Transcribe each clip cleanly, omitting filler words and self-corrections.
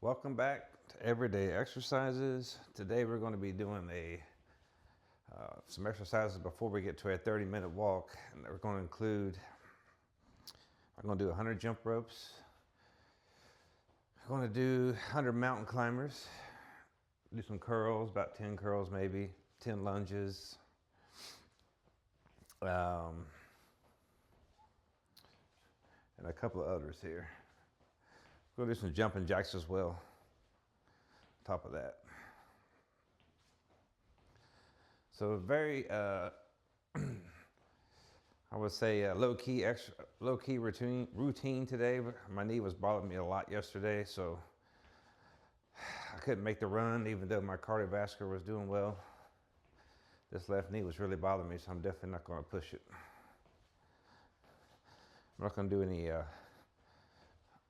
Welcome back to Everyday Exercises. Today we're going to be doing some exercises before we get to a 30-minute walk. And we're going to include, I'm going to do 100 jump ropes. I'm going to do 100 mountain climbers. Do some curls, about 10 curls maybe, 10 lunges. And a couple of others here. We're going to do some jumping jacks as well. On top of that. So very, I would say low-key routine today. My knee was bothering me a lot yesterday, so I couldn't make the run even though my cardiovascular was doing well. This left knee was really bothering me, so I'm definitely not going to push it. I'm not going to do any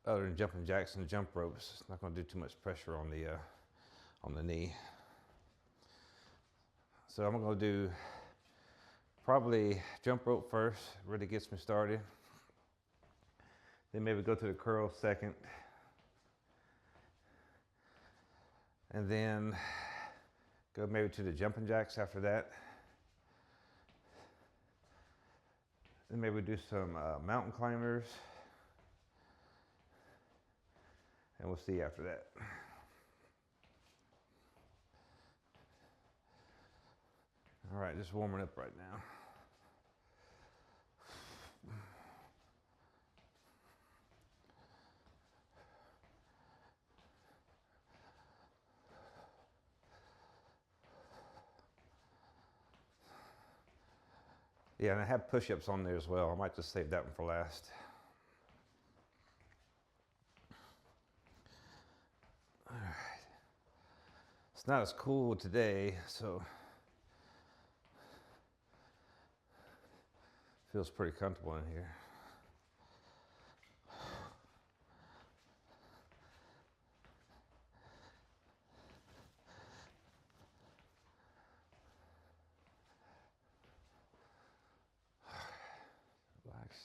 other than jumping jacks and jump ropes. It's not going to do too much pressure on the knee. So I'm going to do probably jump rope first, really gets me started. Then maybe go to the curl second. And then go maybe to the jumping jacks after that. Then maybe do some mountain climbers. And we'll see after that. All right, just warming up right now. Yeah, and I have push-ups on there as well. I might just save that one for last. All right. It's not as cool today, so feels pretty comfortable in here. Relax.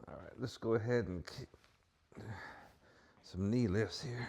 All right, let's go ahead and kick some knee lifts here.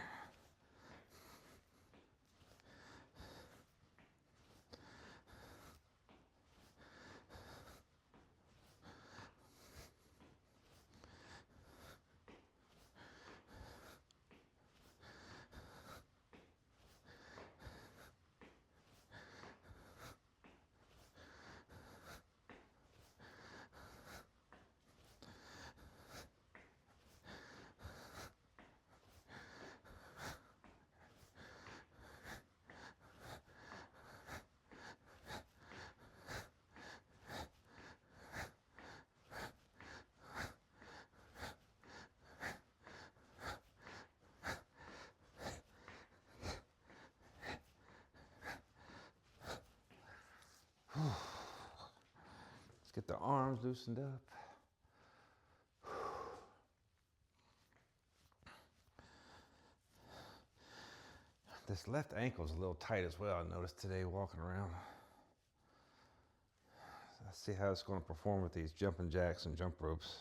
Let's get the arms loosened up. This left ankle is a little tight as well, I noticed today walking around. Let's see how it's going to perform with these jumping jacks and jump ropes.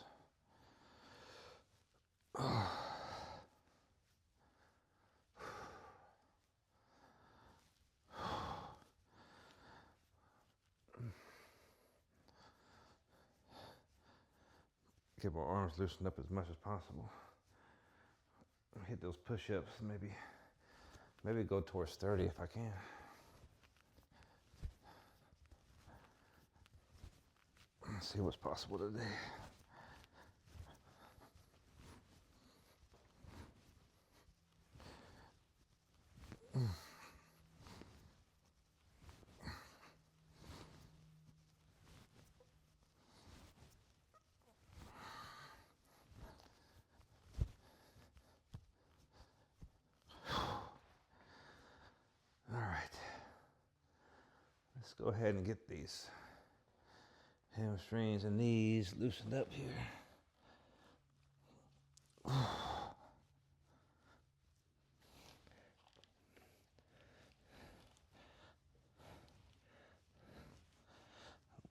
Get my arms loosened up as much as possible. Hit those push-ups, maybe go towards 30 if I can. Let's see what's possible today. Let's go ahead and get these hamstrings and knees loosened up here.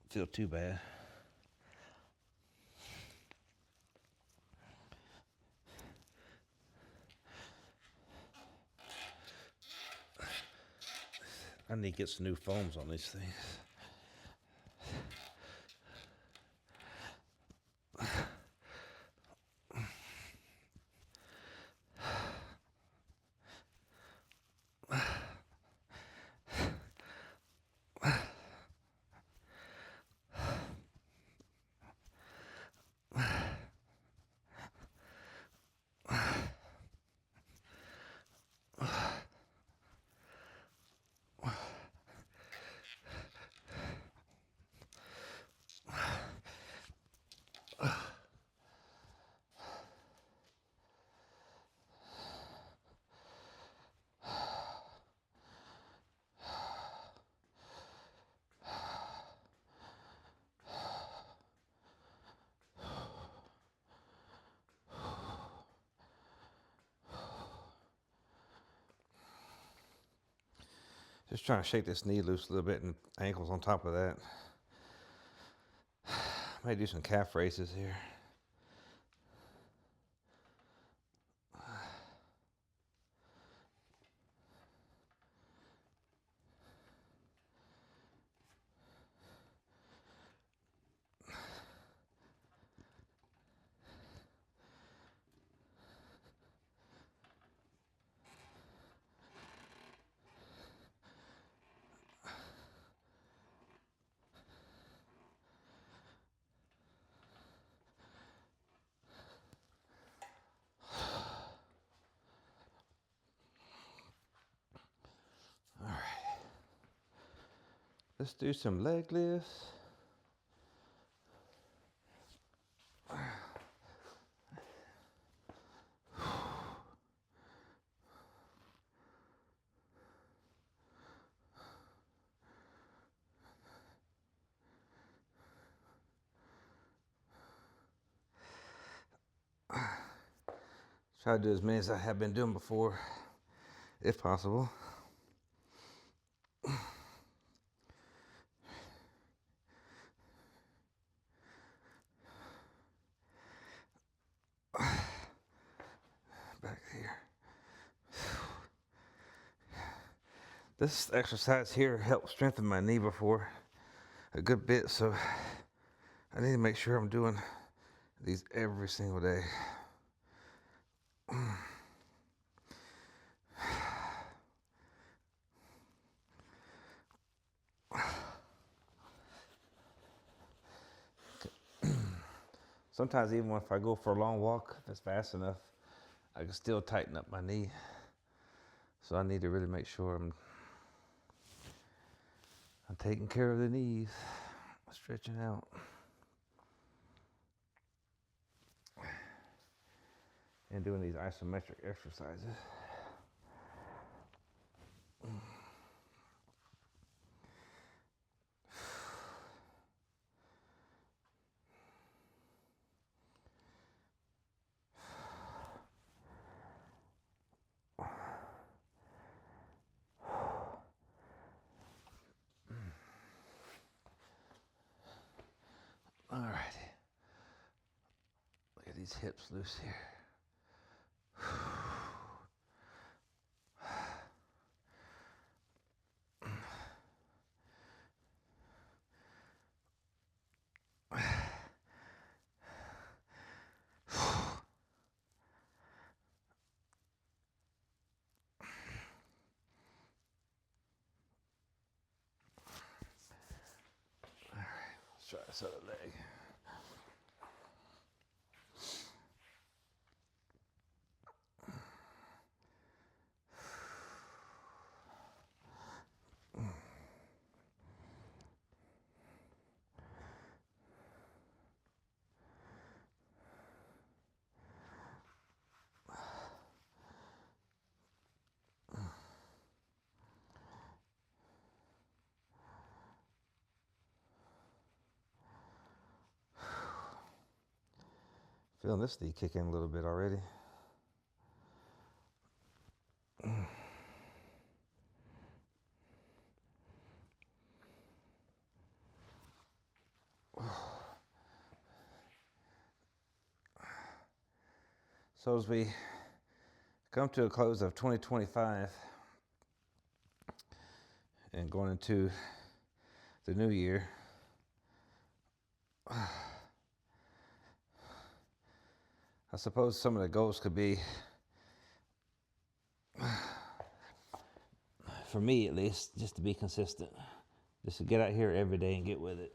Feel too bad. I need to get some new foams on these things. Just trying to shake this knee loose a little bit and ankles on top of that. Might do some calf raises here. Let's do some leg lifts. Try to do as many as I have been doing before, if possible. Back here. This exercise here helped strengthen my knee before a good bit, so I need to make sure I'm doing these every single day. Sometimes even if I go for a long walk, if it's fast enough, I can still tighten up my knee. So I need to really make sure I'm taking care of the knees, stretching out. And doing these isometric exercises. All right. Look at these hips loose here. Let's try this other leg. Feeling this knee kick in a little bit already. So as we come to a close of 2025 and going into the new year, I suppose some of the goals could be, for me at least, just to be consistent, just to get out here every day and get with it.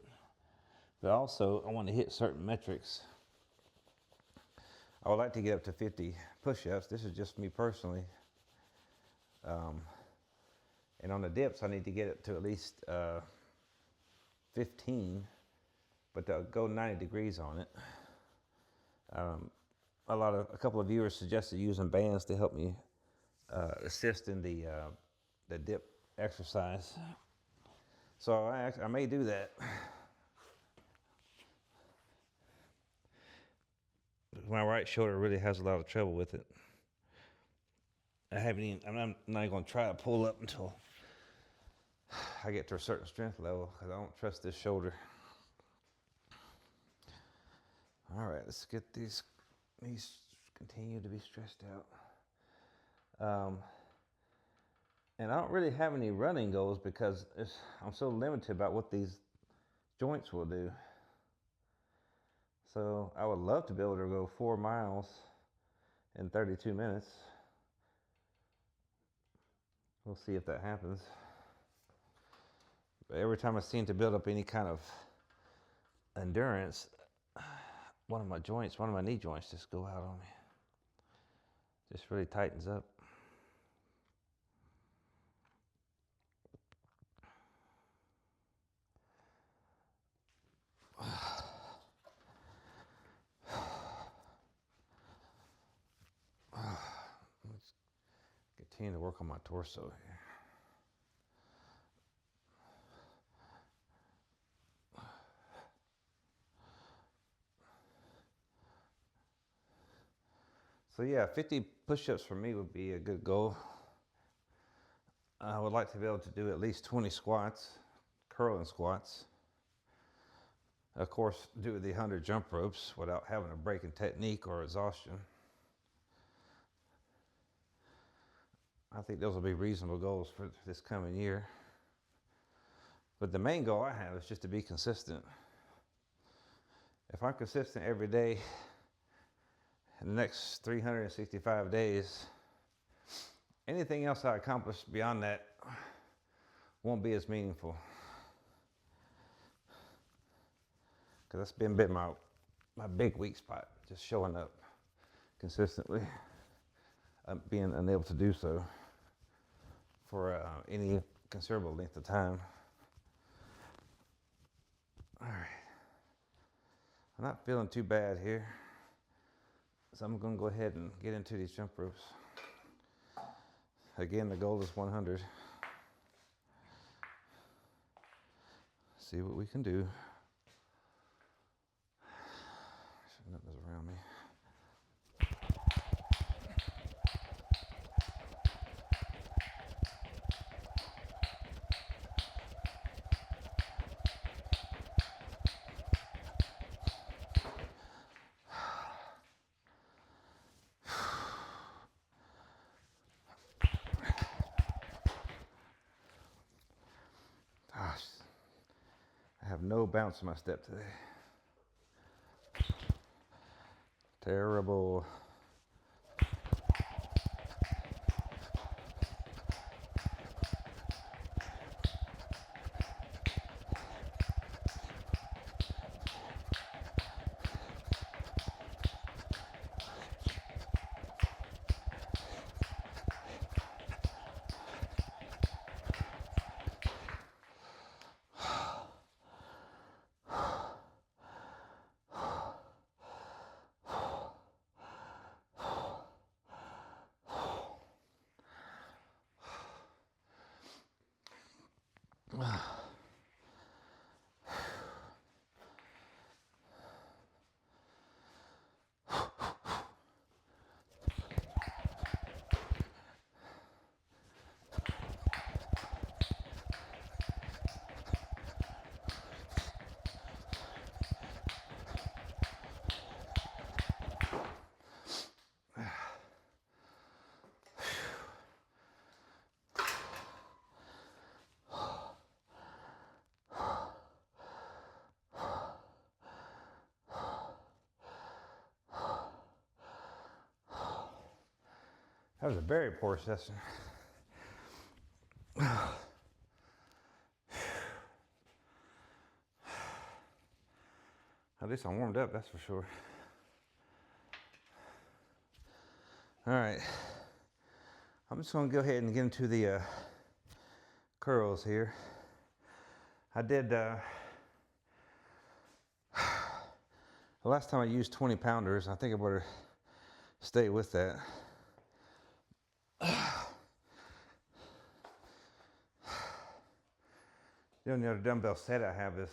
But also, I want to hit certain metrics. I would like to get up to 50 push-ups. This is just me personally. And on the dips, I need to get it to at least 15, but to go 90 degrees on it. A couple of viewers suggested using bands to help me assist in the dip exercise. So I may do that. My right shoulder really has a lot of trouble with it. I'm not even going to try to pull up until I get to a certain strength level, because I don't trust this shoulder. All right, let's get these continue to be stressed out. And I don't really have any running goals because I'm so limited about what these joints will do. So I would love to be able to go 4 miles in 32 minutes. We'll see if that happens. But every time I seem to build up any kind of endurance, one of my knee joints just go out on me. Just really tightens up. Let's continue to work on my torso here. So yeah, 50 push-ups for me would be a good goal. I would like to be able to do at least 20 squats, curling squats. Of course, do the 100 jump ropes without having a break in technique or exhaustion. I think those will be reasonable goals for this coming year. But the main goal I have is just to be consistent. If I'm consistent every day, in the next 365 days, anything else I accomplish beyond that won't be as meaningful. Because that's been my big weak spot, just showing up consistently, being unable to do so for any considerable length of time. All right. I'm not feeling too bad here, so I'm going to go ahead and get into these jump ropes. Again, the goal is 100. See what we can do. Nothing's around me. Gosh, I have no bounce in my step today. Terrible. That was a very poor session. At least I warmed up, that's for sure. All right, I'm just gonna go ahead and get into the curls here. I did, the last time I used 20 pounders, I think I better stay with that. The only other dumbbell set I have is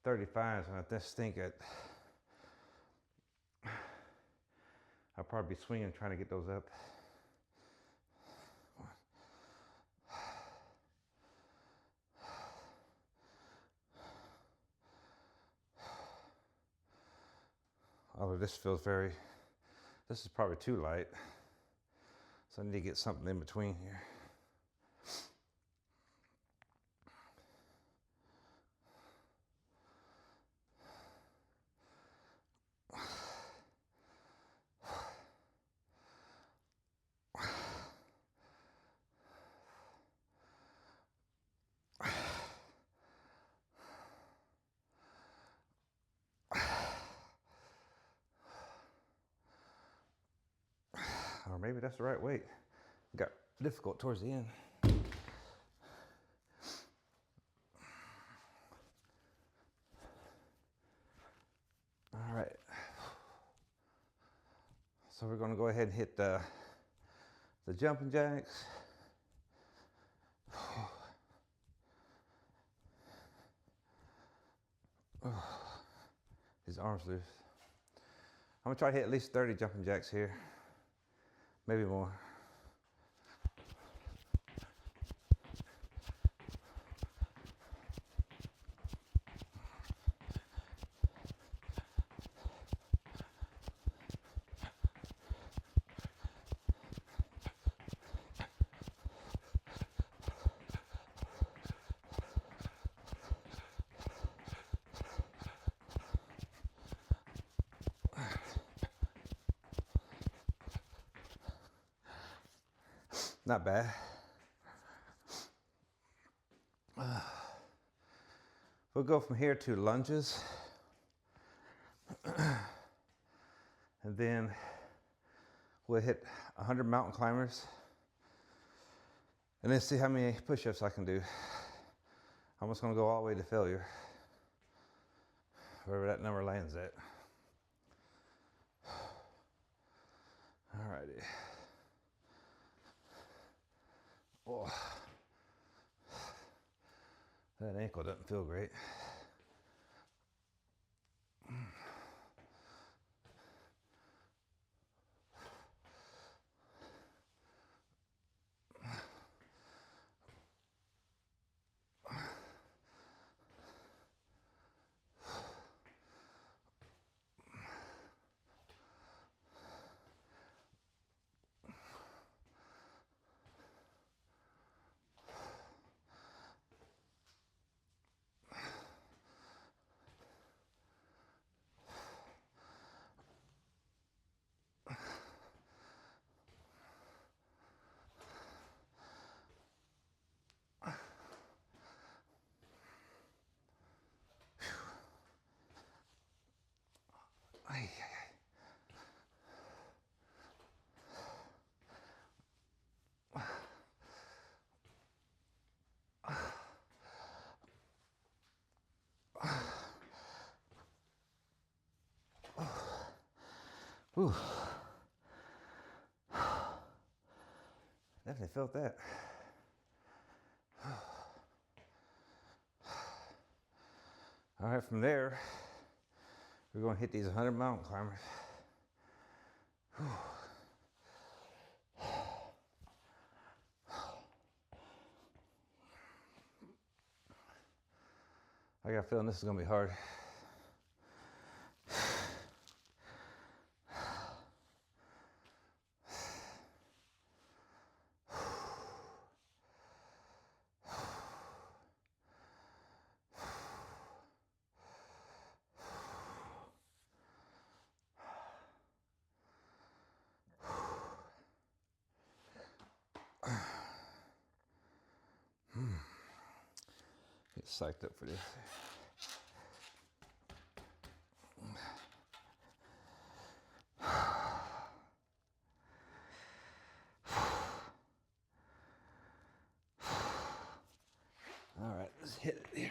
35s, and I just think I'll probably be swinging trying to get those up. Although this feels this is probably too light. So I need to get something in between here. Or maybe that's the right weight. It got difficult towards the end. All right. So we're gonna go ahead and hit the jumping jacks. His arms loose. I'm gonna try to hit at least 30 jumping jacks here. Maybe more. Not bad. We'll go from here to lunges. And then we'll hit 100 mountain climbers. And then see how many push-ups I can do. I'm just gonna go all the way to failure. Wherever that number lands at. Alrighty. Oh, that ankle doesn't feel great. Whew. Definitely felt that. All right, from there, we're going to hit these 100 mountain climbers. Whew. I got a feeling this is going to be hard. Get psyched up for this. All right, let's hit it here.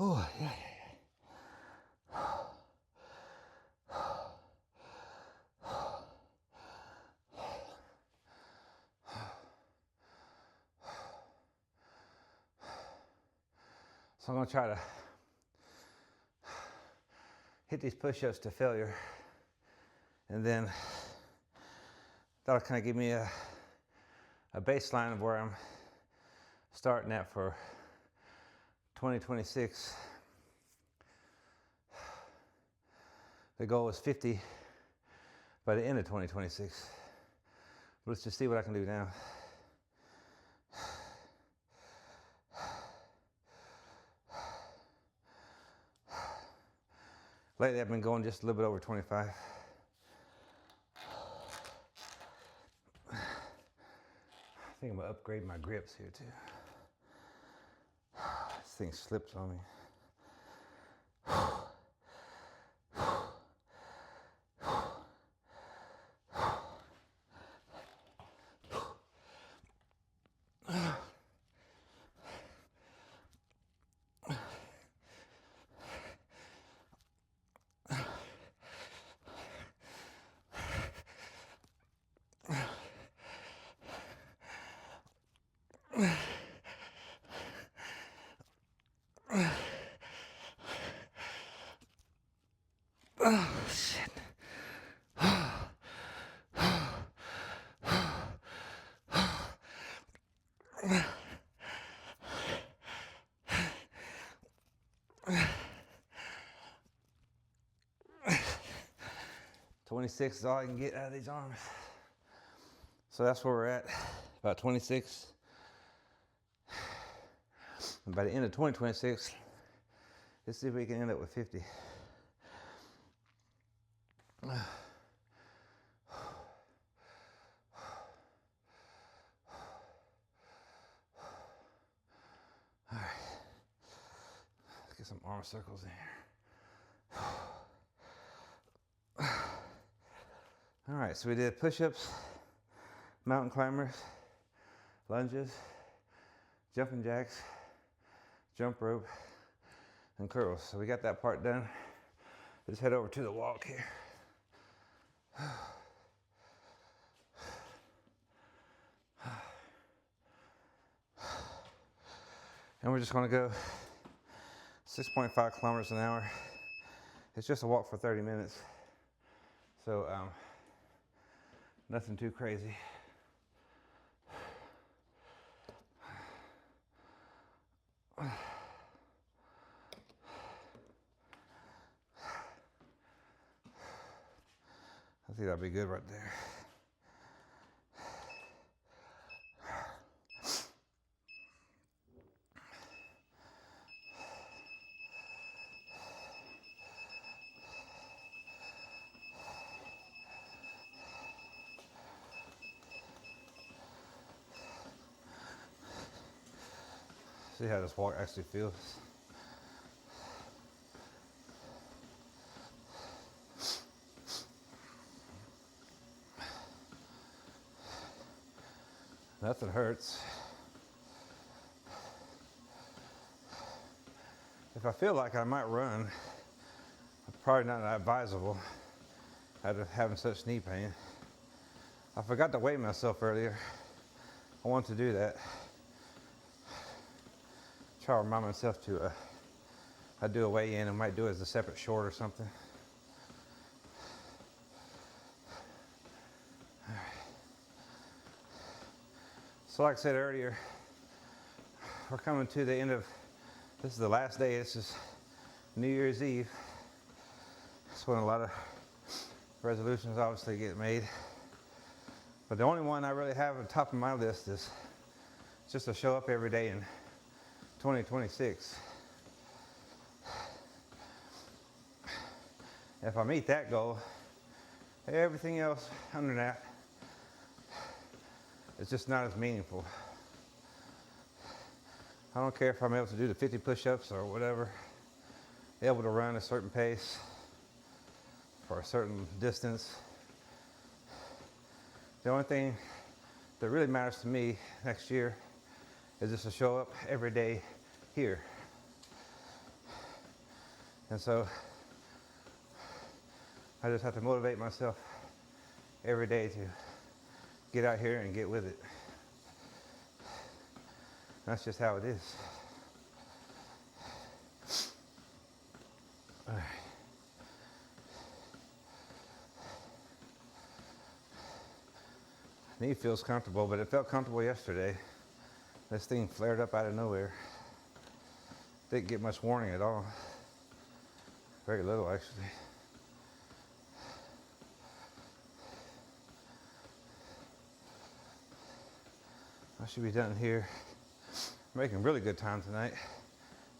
Oh, yeah. So I'm gonna try to hit these push-ups to failure, and then that'll kind of give me a baseline of where I'm starting at for 2026. The goal is 50 by the end of 2026. Let's just see what I can do now. Lately I've been going just a little bit over 25. I think I'm gonna upgrade my grips here too. This thing slips on me. Oh, shit. 26 is all I can get out of these arms. So that's where we're at, about 26. And by the end of 2026, let's see if we can end up with 50. All right, let's get some arm circles in here. All right, so we did push-ups, mountain climbers, lunges, jumping jacks, jump rope, and curls. So we got that part done. Let's head over to the walk here. And we're just gonna go 6.5 kilometers an hour. It's just a walk for 30 minutes. So nothing too crazy. I think that'll be good right there. See how this walk actually feels. Nothing hurts. if I feel like I might run, probably not advisable after having such knee pain. I forgot to weigh myself earlier. I want to do that. Try to remind myself to I do a weigh in. I might do it as a separate short or something. All right. So like I said earlier, we're coming to the end of, this is the last day. This is New Year's Eve. It's when a lot of resolutions obviously get made. But the only one I really have on top of my list is just to show up every day in 2026. If I meet that goal, everything else under that is just not as meaningful. I don't care if I'm able to do the 50 push-ups or whatever, able to run a certain pace for a certain distance. The only thing that really matters to me next year is just to show up every day here. And so I just have to motivate myself every day to get out here and get with it. That's just how it is. All right. Knee feels comfortable, but it felt comfortable yesterday. This thing flared up out of nowhere. Didn't get much warning at all. Very little, actually. I should be done here. I'm making really good time tonight.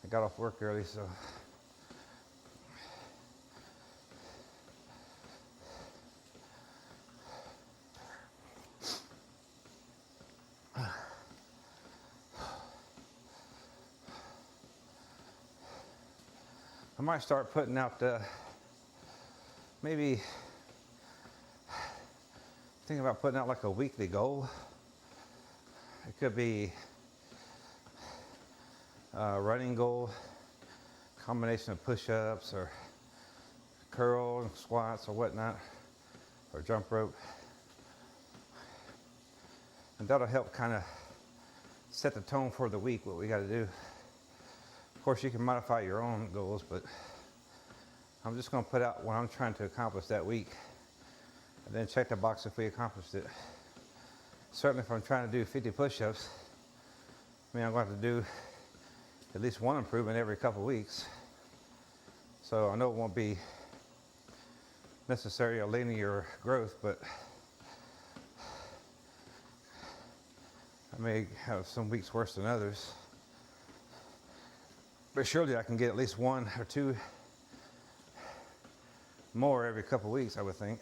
I got off work early, so. I might start putting out maybe thinking about putting out like a weekly goal. It could be a running goal, combination of push-ups or curl and squats or whatnot, or jump rope. And that'll help kind of set the tone for the week, what we got to do. Of course, you can modify your own goals, but I'm just going to put out what I'm trying to accomplish that week and then check the box if we accomplished it. Certainly if I'm trying to do 50 push-ups, I mean, I'm going to have to do at least one improvement every couple of weeks. So I know it won't be necessarily a linear growth, but I may have some weeks worse than others. But surely I can get at least one or two more every couple of weeks, I would think.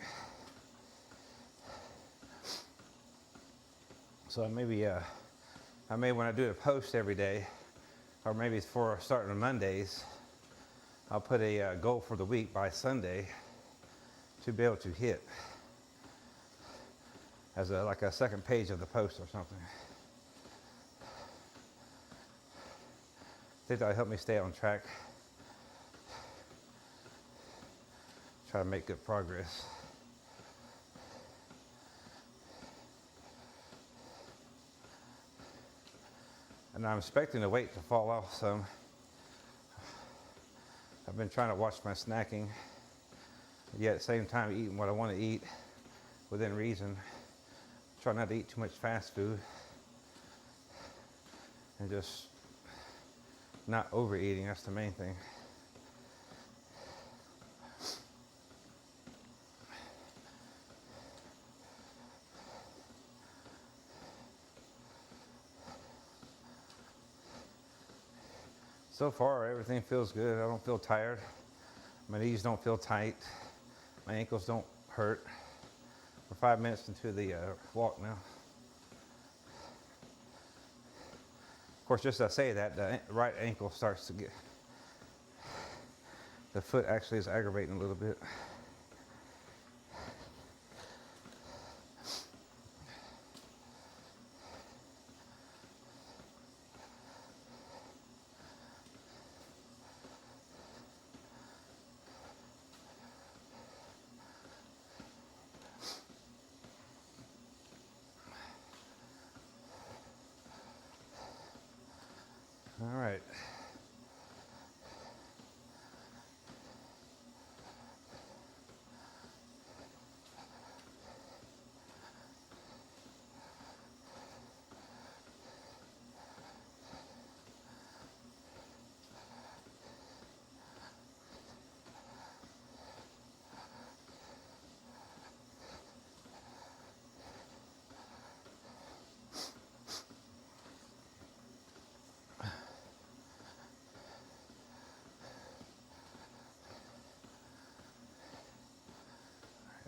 So maybe I may, when I do a post every day, or maybe it's for starting on Mondays, I'll put a goal for the week by Sunday to be able to hit as like a second page of the post or something. I think that'll help me stay on track. Try to make good progress. And I'm expecting the weight to fall off some. I've been trying to watch my snacking, yet at the same time eating what I want to eat within reason. Try not to eat too much fast food and just not overeating. That's the main thing. So far, everything feels good. I don't feel tired. My knees don't feel tight. My ankles don't hurt. We're 5 minutes into the walk now. Of course, just as I say that, the right ankle starts to get, the foot actually is aggravating a little bit.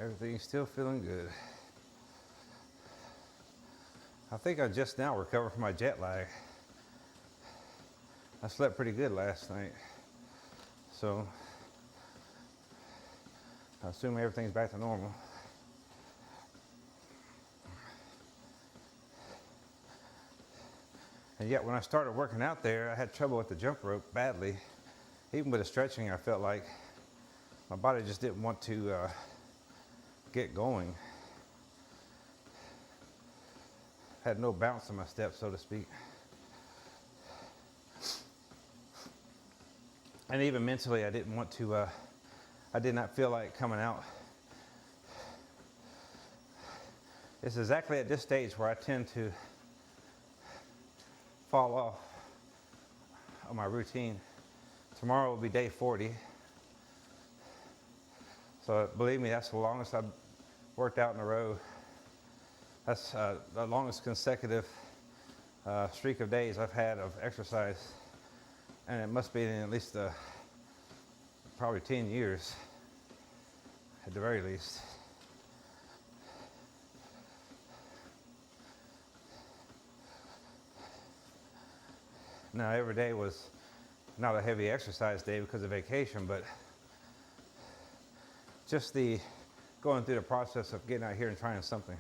Everything's still feeling good. I think I just now recovered from my jet lag. I slept pretty good last night. So I assume everything's back to normal. And yet when I started working out there, I had trouble with the jump rope badly. Even with the stretching, I felt like my body just didn't want to get going. Had no bounce in my steps, so to speak. And even mentally, I didn't want to, I did not feel like coming out. It's exactly at this stage where I tend to fall off on my routine. Tomorrow will be day 40. So believe me, that's the longest I've worked out in a row. That's the longest consecutive streak of days I've had of exercise. And it must be in at least probably 10 years, at the very least. Now, every day was not a heavy exercise day because of vacation, but just the going through the process of getting out here and trying something.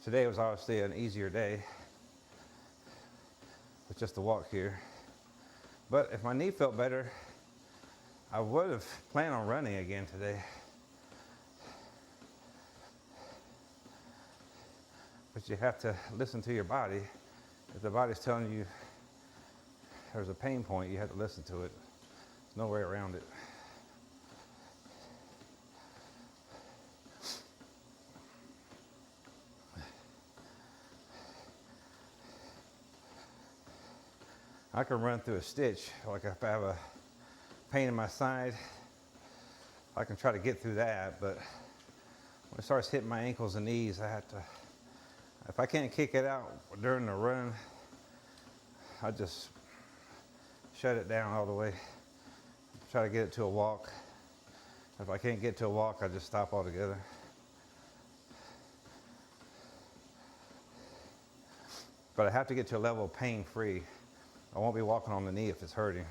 Today was obviously an easier day with just a walk here. But if my knee felt better, I would have planned on running again today. But you have to listen to your body. If the body's telling you there's a pain point, you have to listen to it. There's no way around it. I can run through a stitch, like if I have a pain in my side, I can try to get through that, but when it starts hitting my ankles and knees, I have to, if I can't kick it out during the run, I just shut it down all the way. Try to get it to a walk. If I can't get to a walk, I just stop altogether. But I have to get to a level of pain-free. I won't be walking on the knee if it's hurting.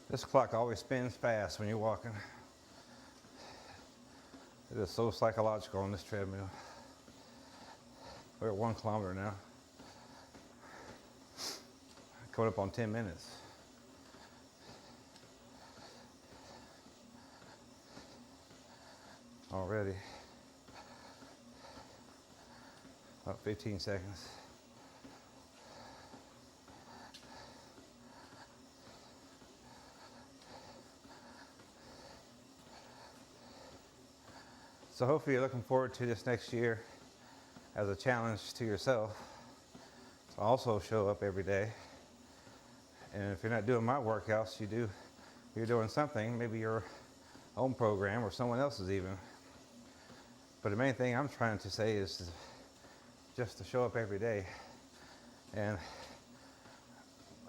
This clock always spins fast when you're walking. It is so psychological on this treadmill. We're at 1 kilometer now. Coming up on 10 minutes. Already. About 15 seconds. So hopefully you're looking forward to this next year as a challenge to yourself to also show up every day. And if you're not doing my workouts, you're doing something, maybe your own program or someone else's even. But the main thing I'm trying to say is just to show up every day. And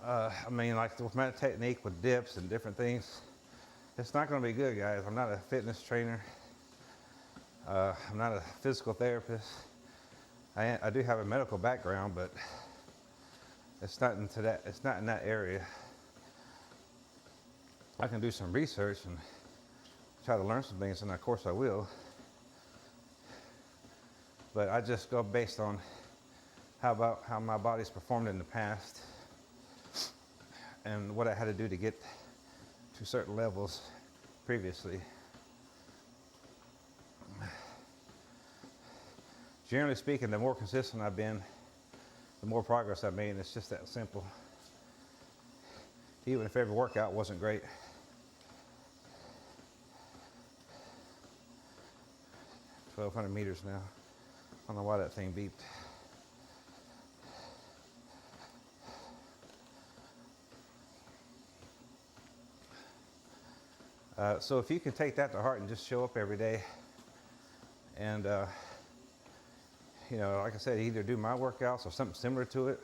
I mean, like with my technique with dips and different things, it's not going to be good, guys. I'm not a fitness trainer. I'm not a physical therapist. I do have a medical background, but it's not in that area. I can do some research and try to learn some things, and of course I will. But I just go based on how my body's performed in the past and what I had to do to get to certain levels previously. Generally speaking, the more consistent I've been, the more progress I've made. It's just that simple. Even if every workout wasn't great. – 1,200 meters now. I don't know why that thing beeped. So if you can take that to heart and just show up every day and, like I said, either do my workouts or something similar to it,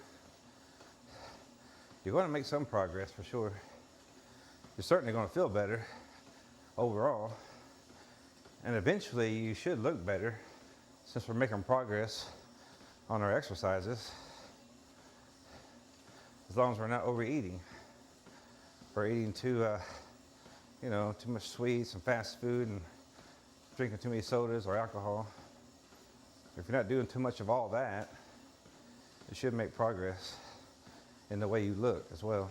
you're going to make some progress for sure. You're certainly going to feel better overall. And eventually you should look better since we're making progress on our exercises. As long as we're not overeating or eating too much sweets and fast food and drinking too many sodas or alcohol. If you're not doing too much of all that, it should make progress in the way you look as well.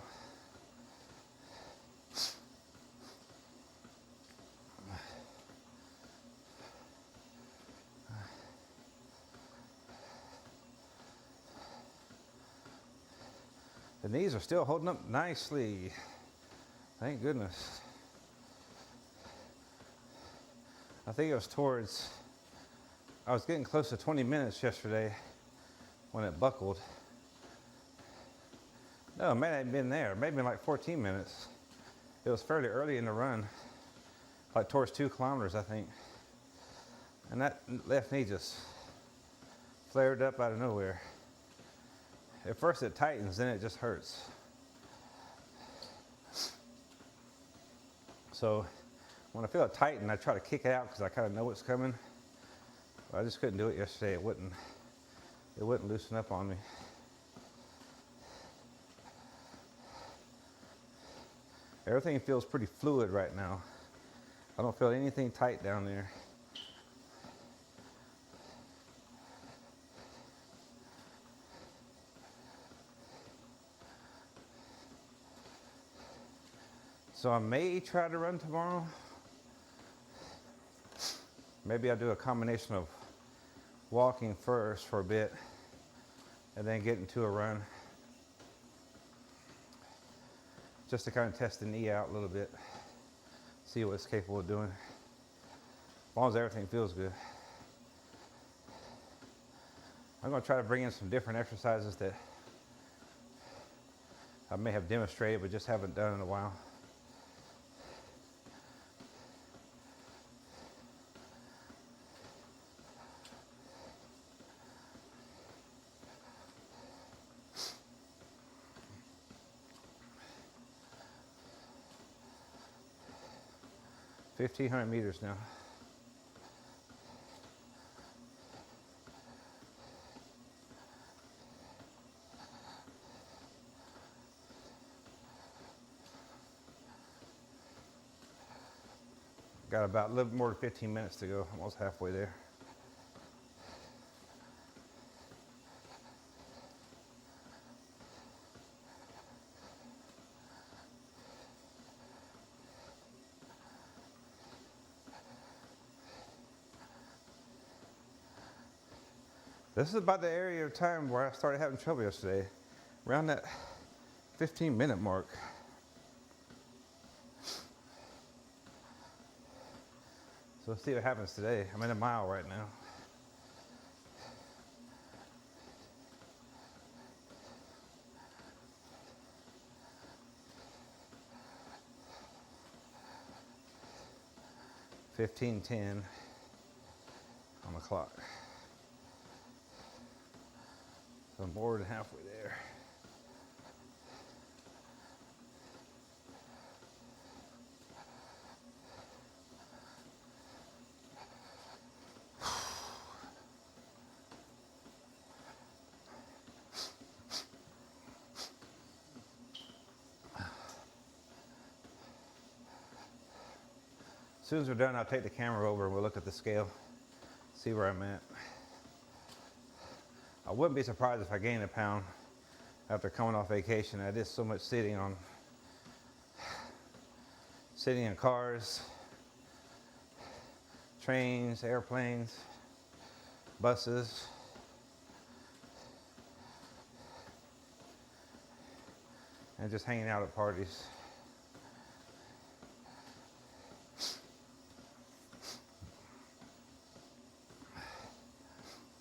The knees are still holding up nicely. Thank goodness. I think it was I was getting close to 20 minutes yesterday when it buckled. No, it may not have been there. Maybe like 14 minutes. It was fairly early in the run, like towards 2 kilometers, I think. And that left knee just flared up out of nowhere. At first it tightens, then it just hurts. So when I feel it tighten, I try to kick it out because I kind of know what's coming. But I just couldn't do it yesterday. It wouldn't loosen up on me. Everything feels pretty fluid right now. I don't feel anything tight down there. So I may try to run tomorrow. Maybe I'll do a combination of walking first for a bit and then get into a run. Just to kind of test the knee out a little bit. See what it's capable of doing. As long as everything feels good. I'm going to try to bring in some different exercises that I may have demonstrated but just haven't done in a while. $1,500 meters now. Got about a little more than 15 minutes to go, almost halfway there. This is about the area of time where I started having trouble yesterday, around that 15-minute mark. So let's see what happens today. I'm in a mile right now. $15:10 on the clock. So I'm more than halfway there. As soon as we're done, I'll take the camera over and we'll look at the scale, see where I'm at. I wouldn't be surprised if I gained a pound after coming off vacation. I did so much sitting in cars, trains, airplanes, buses. And just hanging out at parties.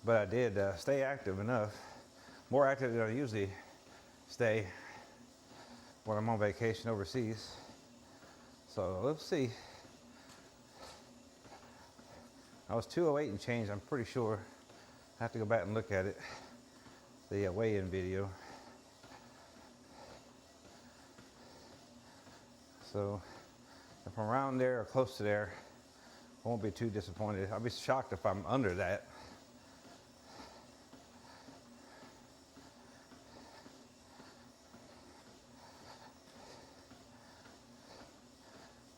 But I did stay active enough, more active than I usually stay when I'm on vacation overseas. So let's see I was 208 and change, I'm pretty sure. I have to go back and look at it, the weigh-in video. So if I'm around there or close to there, I won't be too disappointed. I'll be shocked if I'm under that.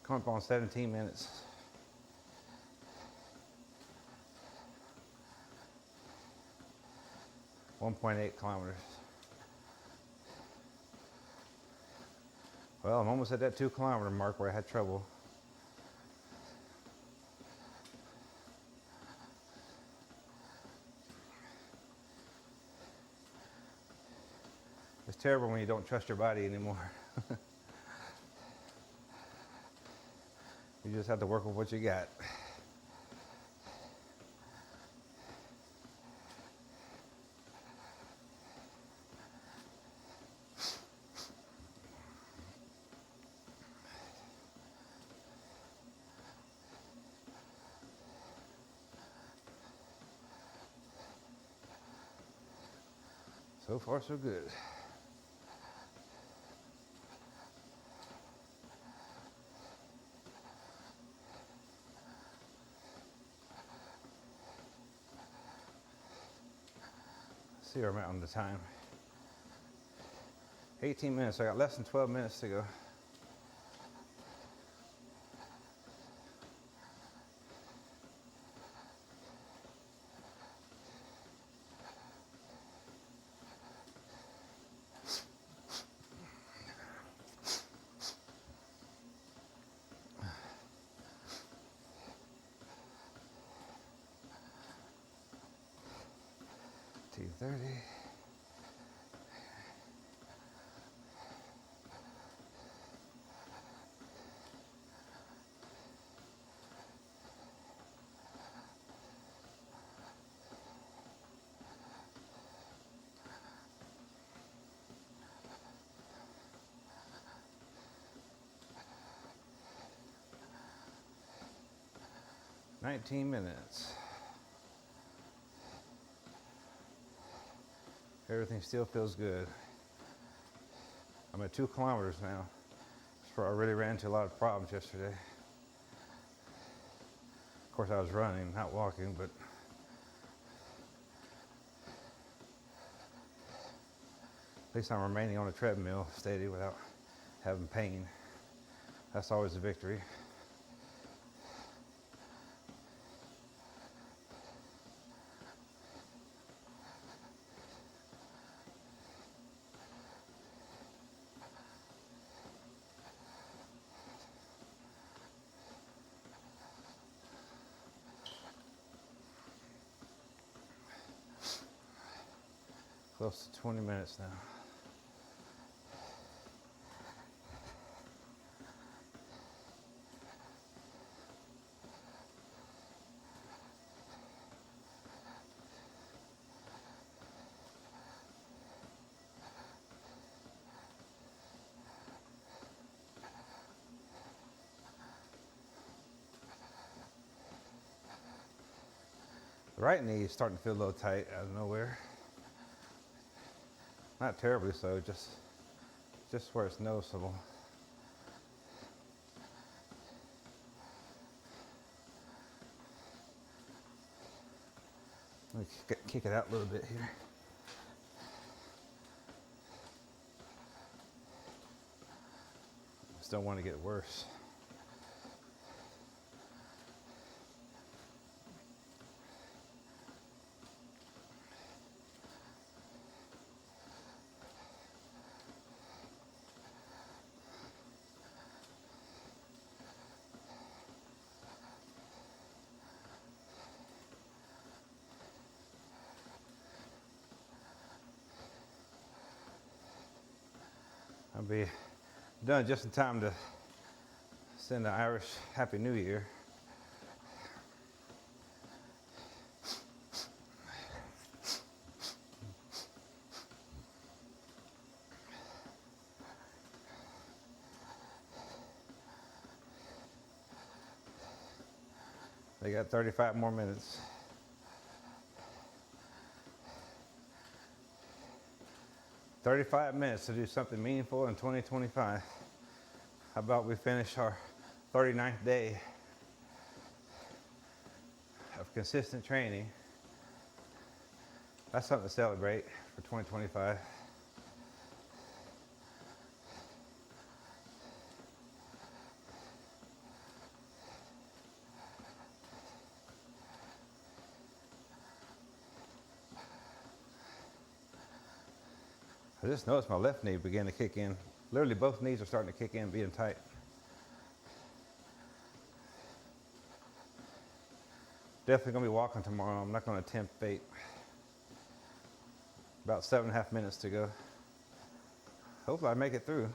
Coming up on 17 minutes. .8 kilometers. Well, I'm almost at that 2 kilometer mark where I had trouble. It's terrible when you don't trust your body anymore. You just have to work with what you got. So far, so good. Let's see where I'm at on the time. 18 minutes. I got less than 12 minutes to go. .30. .19 minutes. Everything still feels good. I'm at 2 kilometers now. I really ran into a lot of problems yesterday. Of course, I was running, not walking, but at least I'm remaining on a treadmill steady without having pain. That's always a victory. Close to 20 minutes now. The right knee is starting to feel a little tight out of nowhere. Not terribly so, just where it's noticeable. Let me kick it out a little bit here. Just don't want to get worse. I'll be done just in time to send the Irish Happy New Year. They got 35 more minutes. $35 to do something meaningful in 2025. How about we finish our 39th day of consistent training? That's something to celebrate for 2025. I just noticed my left knee begin to kick in. Literally both knees are starting to kick in, being tight. Definitely gonna be walking tomorrow. I'm not gonna tempt fate. About 7.5 minutes to go. Hopefully I make it through.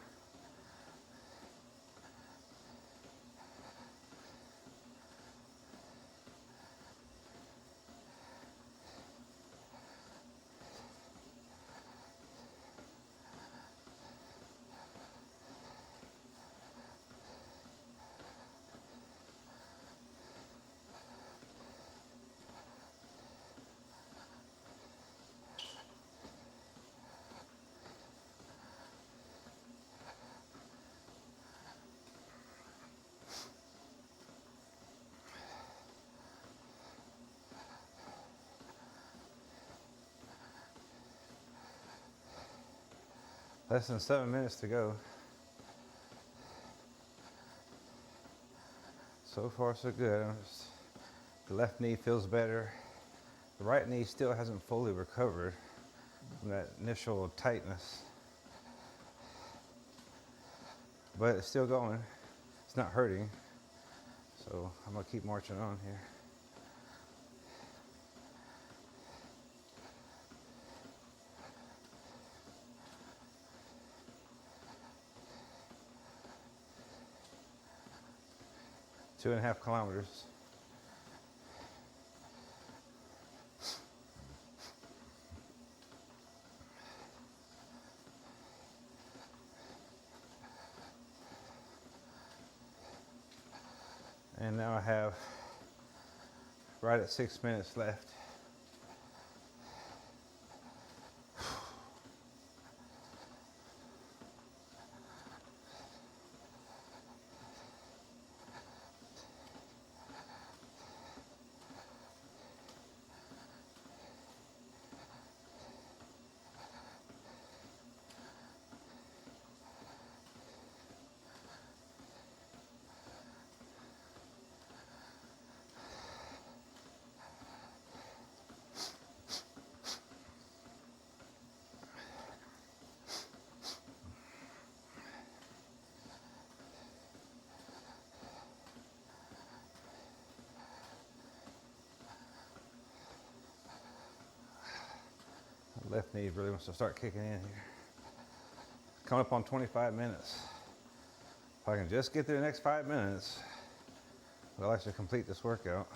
Less than 7 minutes to go. So far so good. The left knee feels better. The right knee still hasn't fully recovered from that initial tightness. But it's still going. It's not hurting. So I'm gonna keep marching on here. Two and a half kilometers. And now I have right at 6 minutes left. Left knee really wants to start kicking in here. Coming up on 25 minutes. If I can just get through the next 5 minutes, I'll actually complete this workout.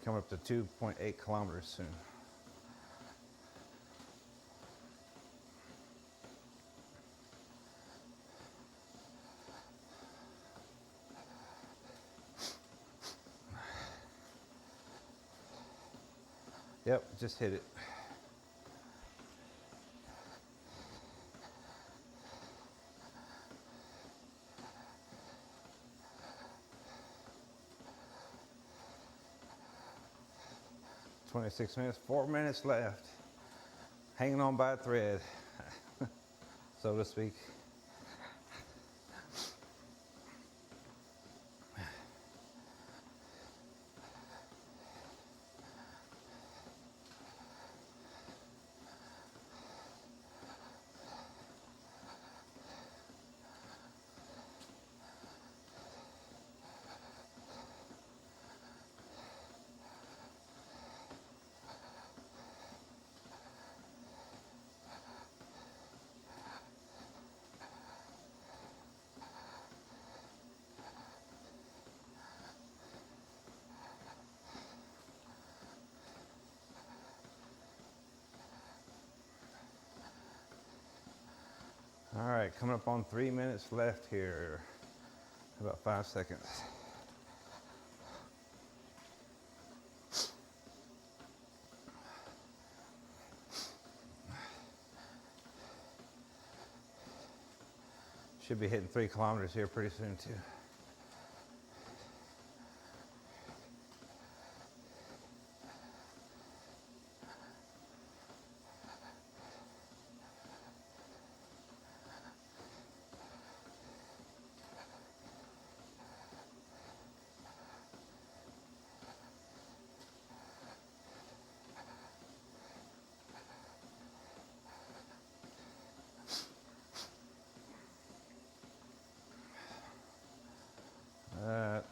Coming up to 2.8 kilometers soon. Yep, just hit it. $26, 4 minutes left. Hanging on by a thread, so to speak. right, coming up on 3 minutes left here. About 5 seconds. Should be hitting 3 kilometers here pretty soon too.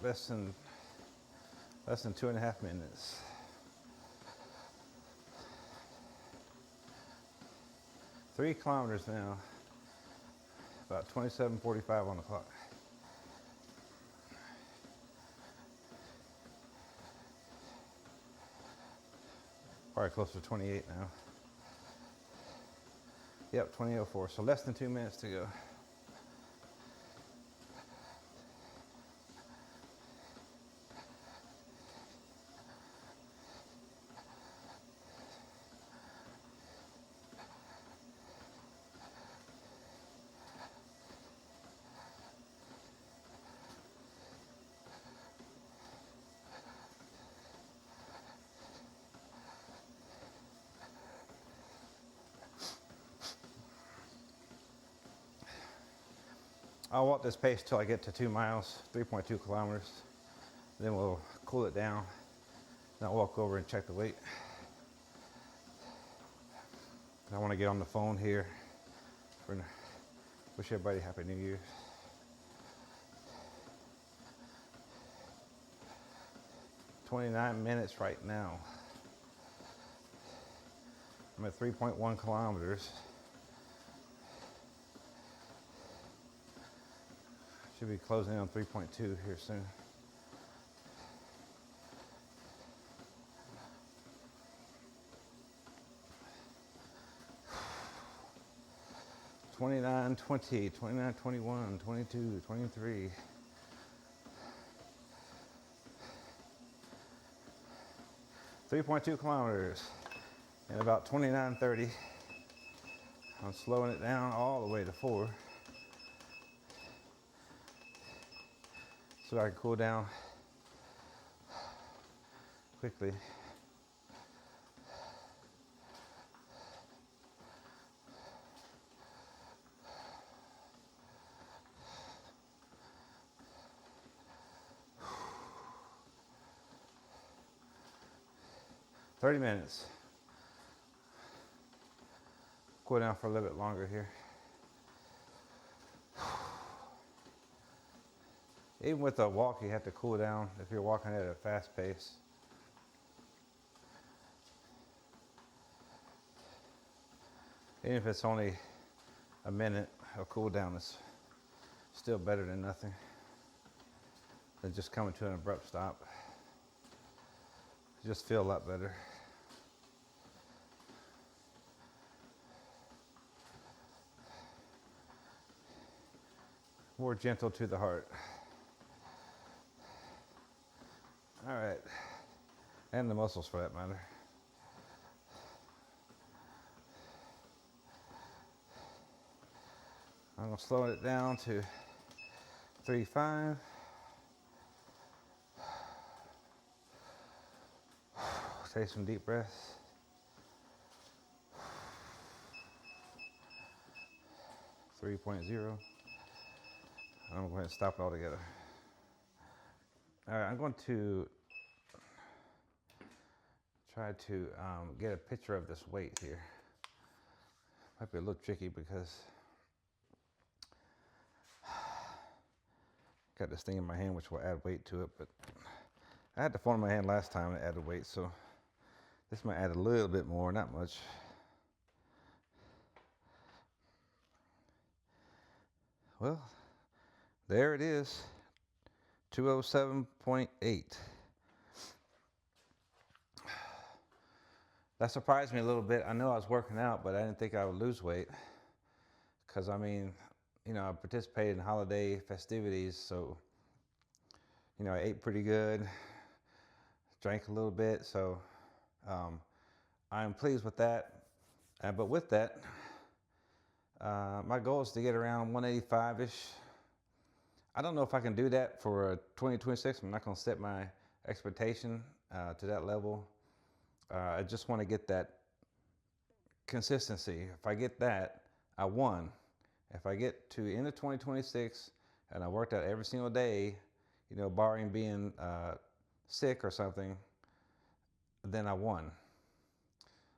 Less than 2.5 minutes. 3 kilometers now. About 27:45 on the clock. Probably close to 28 now. Yep, 20:04. So less than 2 minutes to go. I'll walk this pace till I get to 2 miles, 3.2 kilometers. Then we'll cool it down. Then I'll walk over and check the weight. I want to get on the phone here. Wish everybody Happy New Year. "29 minutes right now. I'm at 3.1 kilometers. Should be closing in on 3.2 here soon. "29, 20, 29, 21, 22, 23. 3.2 kilometers in about 29:30. I'm slowing it down all the way to 4. So I can cool down quickly. "30 minutes. Cool down for a little bit longer here. Even with a walk, you have to cool down if you're walking at a fast pace. Even if it's only a minute, a cool down is still better than nothing, than just coming to an abrupt stop. You just feel a lot better. More gentle to the heart. All right, and the muscles for that matter. I'm gonna slow it down to 3.5. Take some deep breaths. 3.0. I'm going to go ahead and stop it altogether. All right, I'm going to try to get a picture of this weight here. Might be a little tricky because got this thing in my hand which will add weight to it, but I had the phone in my hand last time and it added weight, so this might add a little bit more, not much. Well, there it is, 207.8. That surprised me a little bit. I know I was working out, but I didn't think I would lose weight. Because, I mean, I participated in holiday festivities, so I ate pretty good, drank a little bit, so I'm pleased with that. But with that, my goal is to get around 185-ish. I don't know if I can do that for 2026. I'm not going to set my expectation to that level. I just want to get that consistency. If I get that, I won. If I get to end of 2026 and I worked out every single day, barring being sick or something, then I won.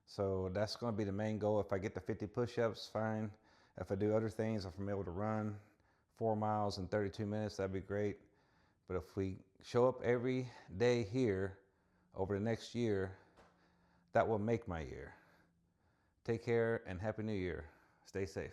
So that's going to be the main goal. If I get the 50 push-ups, fine. If I do other things, if I'm able to run 4 miles in 32 minutes, that'd be great. But if we show up every day here over the next year, that will make my year. Take care and Happy New Year. Stay safe.